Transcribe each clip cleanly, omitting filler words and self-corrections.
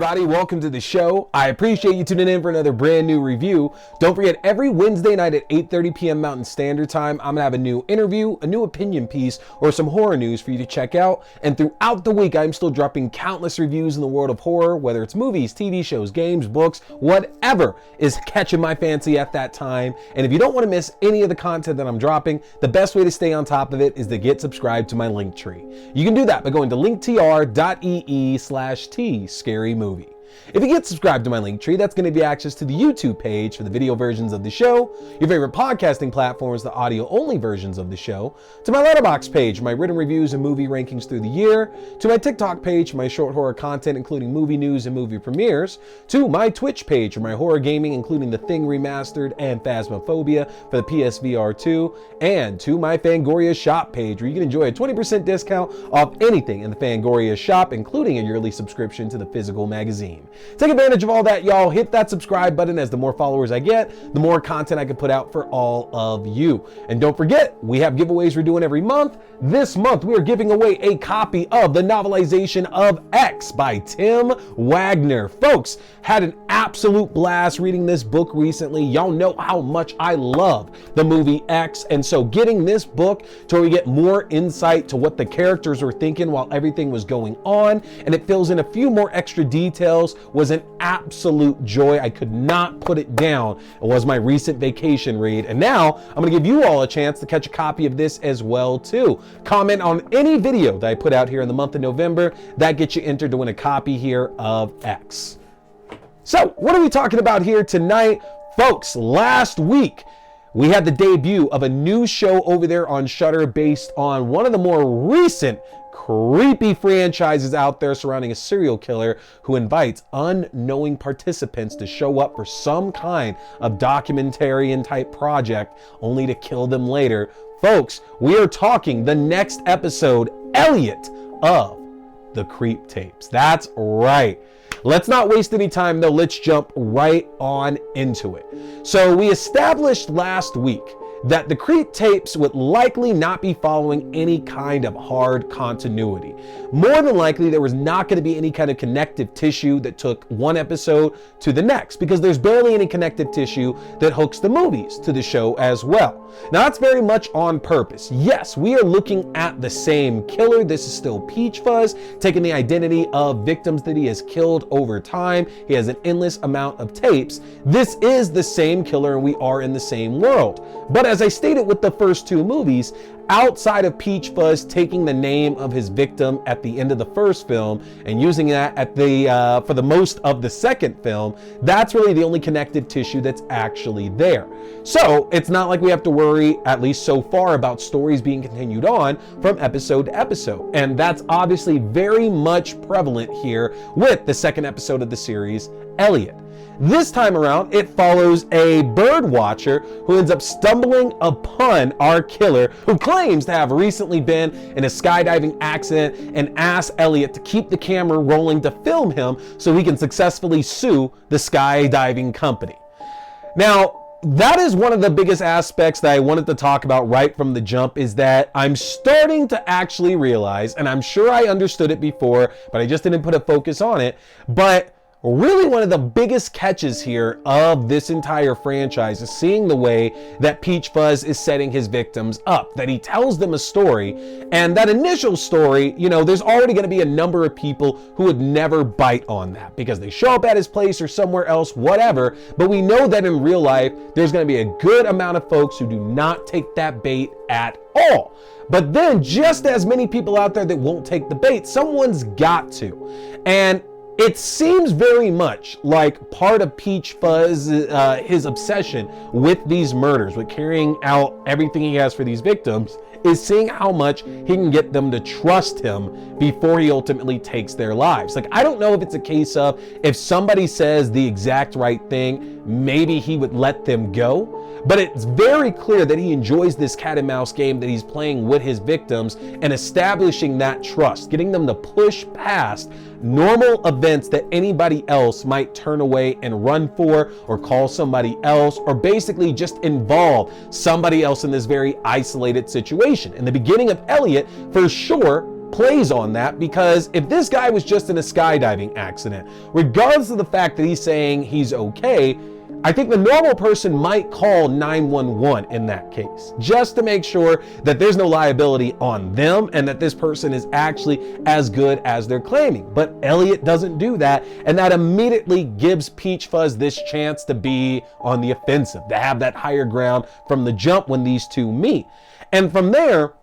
everybody, welcome to the show. I appreciate you tuning in for another brand new review. Don't forget, every Wednesday night at 8:30 p.m. Mountain Standard Time, I'm gonna have a new interview, a new opinion piece, or some horror news for you to check out. And throughout the week, I'm still dropping countless reviews in the world of horror, whether it's movies, TV shows, games, books, whatever is catching my fancy at that time. And if you don't want to miss any of the content that I'm dropping, the best way to stay on top of it is to get subscribed to my link tree. You can do that by going to linktr.ee/T Scary Movie. If you get subscribed to my link tree, that's going to be access to the YouTube page for the video versions of the show, your favorite podcasting platforms, the audio only versions of the show, to my Letterboxd page, my written reviews and movie rankings through the year, to my TikTok page, my short horror content, including movie news and movie premieres, to my Twitch page for my horror gaming, including The Thing Remastered and Phasmophobia for the PSVR 2, and to my Fangoria shop page, where you can enjoy a 20% discount off anything in the Fangoria shop, including a yearly subscription to the physical magazine. Take advantage of all that, y'all. Hit that subscribe button, as the more followers I get, the more content I can put out for all of you. And don't forget, we have giveaways we're doing every month. This month, we are giving away a copy of the novelization of X by Tim Wagner. Folks, had an absolute blast reading this book recently. Y'all know how much I love the movie X, and so getting this book to where we get more insight to what the characters were thinking while everything was going on, and it fills in a few more extra details, was an absolute joy. I could not put it down. It was my recent vacation read, and now I'm gonna give you all a chance to catch a copy of this as well too. Comment on any video that I put out here in the month of November. That gets you entered to win a copy here of X. So what are we talking about here tonight? Folks, last week we had the debut of a new show over there on Shudder based on one of the more recent creepy franchises out there surrounding a serial killer who invites unknowing participants to show up for some kind of documentarian type project only to kill them later. Folks, we are talking the next episode, Elliot, of the Creep Tapes. That's right. Let's not waste any time though. Let's jump right on into it. So we established last week that the Creep Tapes would likely not be following any kind of hard continuity. More than likely, there was not going to be any kind of connective tissue that took one episode to the next, because there's barely any connective tissue that hooks the movies to the show as well. Now, that's very much on purpose. Yes, we are looking at the same killer. This is still Peachfuzz, taking the identity of victims that he has killed over time. He has an endless amount of tapes. This is the same killer, and we are in the same world. But as I stated with the first two movies, outside of Peachfuzz taking the name of his victim at the end of the first film and using that at the for the most of the second film, that's really the only connective tissue that's actually there. So it's not like we have to worry, at least so far, about stories being continued on from episode to episode. And that's obviously very much prevalent here with the second episode of the series, Elliot. This time around, it follows a birdwatcher who ends up stumbling upon our killer, who claims to have recently been in a skydiving accident and asks Elliot to keep the camera rolling to film him so he can successfully sue the skydiving company. Now, that is one of the biggest aspects that I wanted to talk about right from the jump, is that I'm starting to actually realize, and I'm sure I understood it before, but I just didn't put a focus on it, but really one of the biggest catches here of this entire franchise is seeing the way that Peachfuzz is setting his victims up, that he tells them a story, and that initial story, you know, there's already going to be a number of people who would never bite on that because they show up at his place or somewhere else, whatever, but we know that in real life, there's going to be a good amount of folks who do not take that bait at all. But then just as many people out there that won't take the bait, someone's got to. And it seems very much like part of Peachfuzz, his obsession with these murders, with carrying out everything he has for these victims, is seeing how much he can get them to trust him before he ultimately takes their lives. Like, I don't know if it's a case of if somebody says the exact right thing, maybe he would let them go. But it's very clear that he enjoys this cat and mouse game that he's playing with his victims and establishing that trust, getting them to push past normal events that anybody else might turn away and run for, or call somebody else, or basically just involve somebody else in this very isolated situation. In the beginning of Elliot, for sure, plays on that, because if this guy was just in a skydiving accident, regardless of the fact that he's saying he's okay, I think the normal person might call 911 in that case, just to make sure that there's no liability on them and that this person is actually as good as they're claiming. But Elliot doesn't do that, and that immediately gives Peachfuzz this chance to be on the offensive, to have that higher ground from the jump when these two meet. And from there,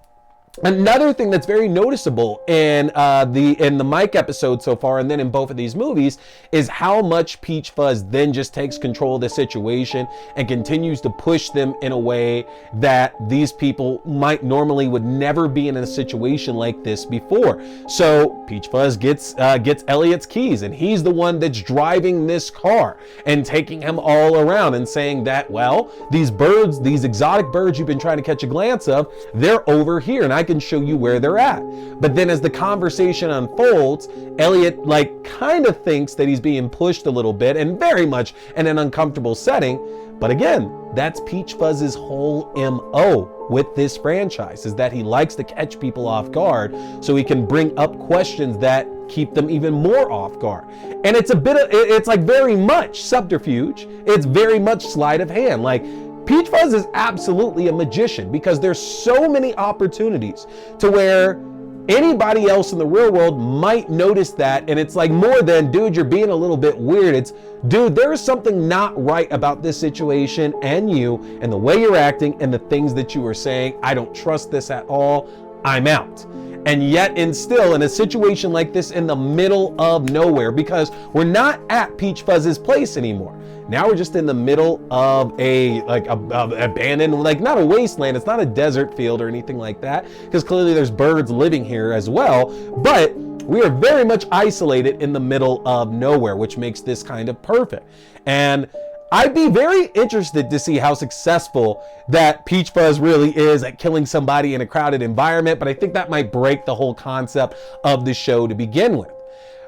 another thing that's very noticeable in the Mike episode so far, and then in both of these movies, is how much Peachfuzz then just takes control of the situation and continues to push them in a way that these people might normally would never be in a situation like this before. So Peachfuzz gets Elliot's keys, and he's the one that's driving this car and taking him all around and saying that, well, these birds, these exotic birds you've been trying to catch a glance of, they're over here, and I can show you where they're at. But then as the conversation unfolds, Elliot kind of thinks that he's being pushed a little bit, and very much in an uncomfortable setting. But again, that's Peachfuzz's whole MO with this franchise, is that he likes to catch people off guard so he can bring up questions that keep them even more off guard. And it's it's like very much subterfuge. It's very much sleight of hand. Like, Peachfuzz is absolutely a magician, because there's so many opportunities to where anybody else in the real world might notice that, and it's like more than, dude, you're being a little bit weird. It's, dude, there's something not right about this situation and you and the way you're acting and the things that you are saying. I don't trust this at all. I'm out. And yet, still in a situation like this in the middle of nowhere, because we're not at Peachfuzz's place anymore. Now we're just in the middle of a abandoned, not a wasteland. It's not a desert field or anything like that, because clearly there's birds living here as well. But we are very much isolated in the middle of nowhere, which makes this kind of perfect. And I'd be very interested to see how successful that Peachfuzz really is at killing somebody in a crowded environment, but I think that might break the whole concept of the show to begin with.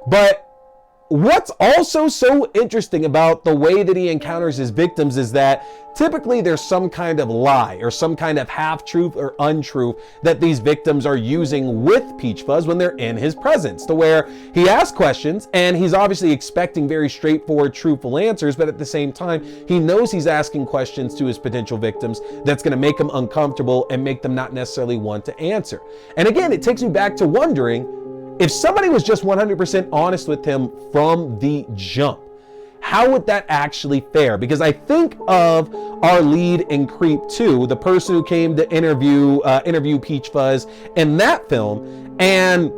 But what's also so interesting about the way that he encounters his victims is that typically there's some kind of lie or some kind of half-truth or untruth that these victims are using with Peachfuzz when they're in his presence, to where he asks questions and he's obviously expecting very straightforward, truthful answers, but at the same time, he knows he's asking questions to his potential victims that's going to make them uncomfortable and make them not necessarily want to answer. And again, it takes me back to wondering, if somebody was just 100% honest with him from the jump, how would that actually fare? Because I think of our lead in Creep 2, the person who came to interview Peachfuzz in that film, and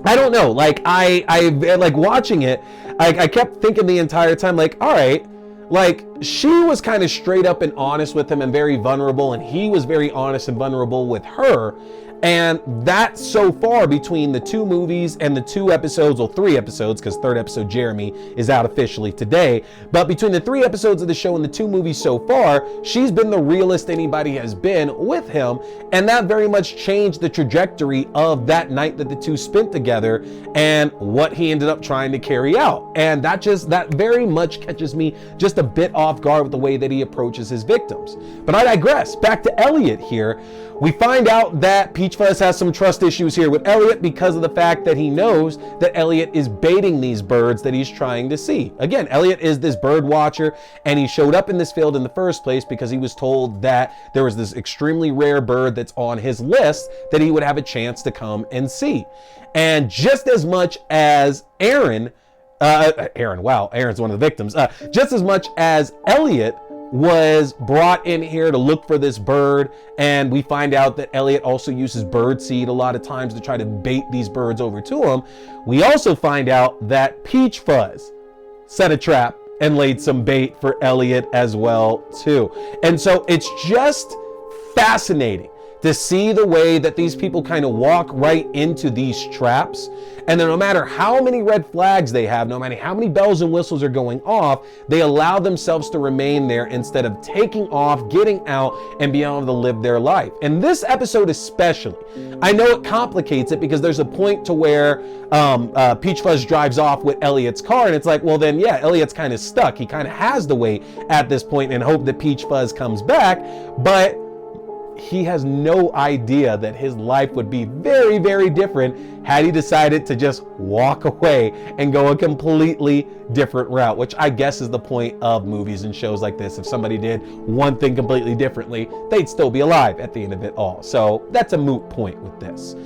I don't know, I watching it, I kept thinking the entire time, all right, she was kind of straight up and honest with him and very vulnerable, and he was very honest and vulnerable with her. And that so far, between the two movies and the 2 episodes, or 3 episodes, because 3rd episode Jeremy is out officially today, but between the 3 episodes of the show and the 2 movies so far, she's been the realest anybody has been with him, and that very much changed the trajectory of that night that the two spent together and what he ended up trying to carry out. And that very much catches me just a bit off guard with the way that he approaches his victims. But I digress. Back to Elliot here. We find out that Peachfuzz has some trust issues here with Elliot because of the fact that he knows that Elliot is baiting these birds that he's trying to see. Again, Elliot is this bird watcher, and he showed up in this field in the first place because he was told that there was this extremely rare bird that's on his list that he would have a chance to come and see. And just as much as Aaron's one of the victims, just as much as Elliot was brought in here to look for this bird, and we find out that Elliot also uses bird seed a lot of times to try to bait these birds over to him. We also find out that Peachfuzz set a trap and laid some bait for Elliot as well too. And so it's just fascinating to see the way that these people kind of walk right into these traps. And then no matter how many red flags they have, no matter how many bells and whistles are going off, they allow themselves to remain there instead of taking off, getting out, and being able to live their life. And this episode especially, I know it complicates it because there's a point to where Peachfuzz drives off with Elliot's car, and it's like, well then, yeah, Elliot's kind of stuck. He kind of has to wait at this point and hope that Peachfuzz comes back, but he has no idea that his life would be very, very different had he decided to just walk away and go a completely different route, which I guess is the point of movies and shows like this. If somebody did one thing completely differently, they'd still be alive at the end of it all. So that's a moot point with this.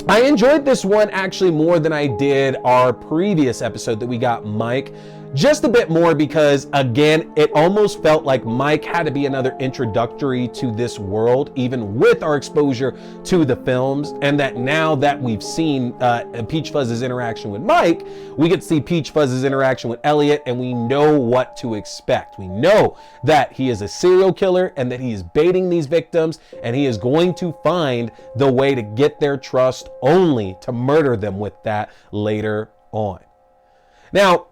I enjoyed this one actually more than I did our previous episode that we got Mike. Just a bit more because, again, it almost felt like Mike had to be another introductory to this world, even with our exposure to the films, and that now that we've seen Peachfuzz's interaction with Mike, we get to see Peachfuzz's interaction with Elliot, and we know what to expect. We know that he is a serial killer and that he is baiting these victims, and he is going to find the way to get their trust only to murder them with that later on. Now,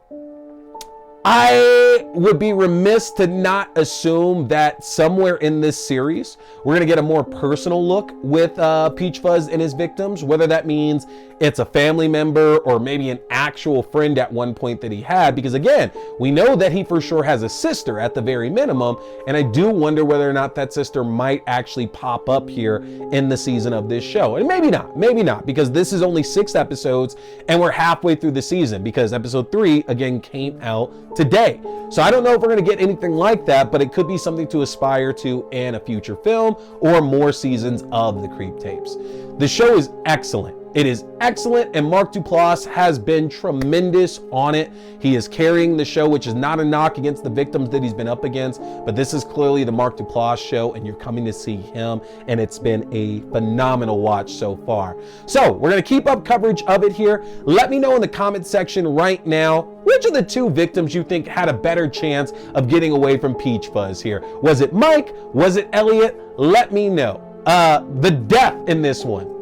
I would be remiss to not assume that somewhere in this series, we're going to get a more personal look with Peachfuzz and his victims, whether that means it's a family member or maybe an actual friend at one point that he had, because again, we know that he for sure has a sister at the very minimum, and I do wonder whether or not that sister might actually pop up here in the season of this show. And maybe not, because this is only 6 episodes and we're halfway through the season, because episode 3 again came out today. So I don't know if we're going to get anything like that, but it could be something to aspire to in a future film or more seasons of the Creep Tapes. The show is excellent. It is excellent, and Mark Duplass has been tremendous on it. He is carrying the show, which is not a knock against the victims that he's been up against, but this is clearly the Mark Duplass show, and you're coming to see him, and it's been a phenomenal watch so far. So we're going to keep up coverage of it here. Let me know in the comment section right now, which of the 2 victims you think had a better chance of getting away from Peachfuzz here? Was it Mike? Was it Elliot? Let me know. The death in this one,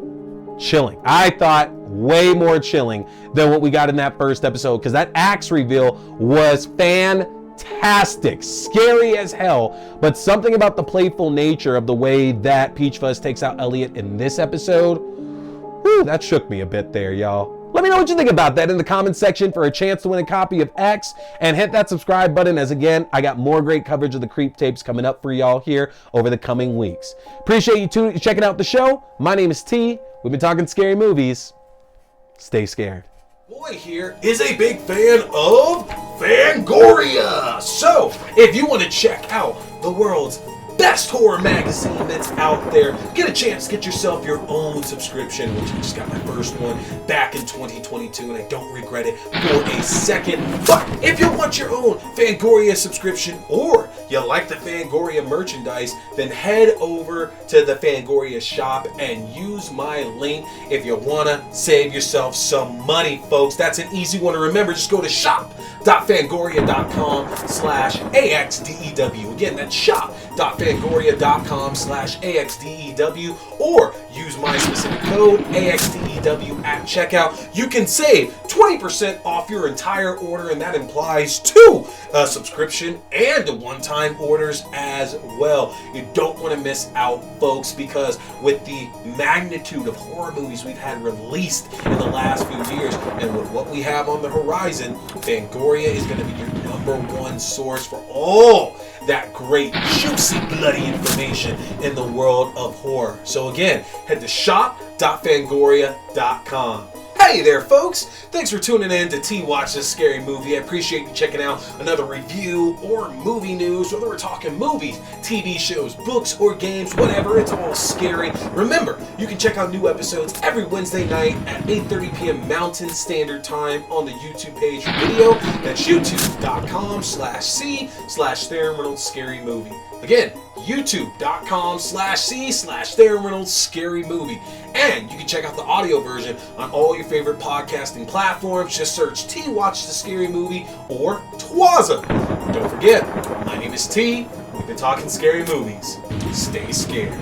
chilling. I thought way more chilling than what we got in that first episode, because that axe reveal was fantastic, scary as hell, but something about the playful nature of the way that Peachfuzz takes out Elliot in this episode, whew, that shook me a bit there, y'all. Let me know what you think about that in the comments section for a chance to win a copy of X, and hit that subscribe button, as again, I got more great coverage of the Creep Tapes coming up for y'all here over the coming weeks. Appreciate you checking out the show. My name is T. We've been talking scary movies. Stay scared. Boy here is a big fan of Fangoria. So, if you want to check out the world's best horror magazine that's out there, get a chance to get yourself your own subscription, which I just got my first one back in 2022, and I don't regret it for a second. But if you want your own Fangoria subscription, or you like the Fangoria merchandise, then head over to the Fangoria shop and use my link if you want to save yourself some money, folks. That's an easy one to remember. Just go to shop.fangoria.com/AXDEW. Again, that's shop.fangoria.com/AXDEW, or use my specific code AXDEW at checkout. You can save 20% off your entire order, and that implies 2 subscription and one-time orders as well. You don't want to miss out, folks, because with the magnitude of horror movies we've had released in the last few years, and with what we have on the horizon, Fangoria is going to be your #1 source for all that great, juicy, bloody information in the world of horror. So again, head to shop.fangoria.com. Hey there, folks! Thanks for tuning in to T-Watch This Scary Movie. I appreciate you checking out another review or movie news, whether we're talking movies, TV shows, books, or games, whatever, it's all scary. Remember, you can check out new episodes every Wednesday night at 8:30 p.m. Mountain Standard Time on the YouTube page for video. That's youtube.com/C/Theron Reynolds Scary Movie. Again, youtube.com/C/Theron Reynolds Scary Movie. And you can check out the audio version on all your favorite podcasting platforms. Just search T Watch the Scary Movie or TWASM. Don't forget, my name is T. We've been talking scary movies. Stay scared.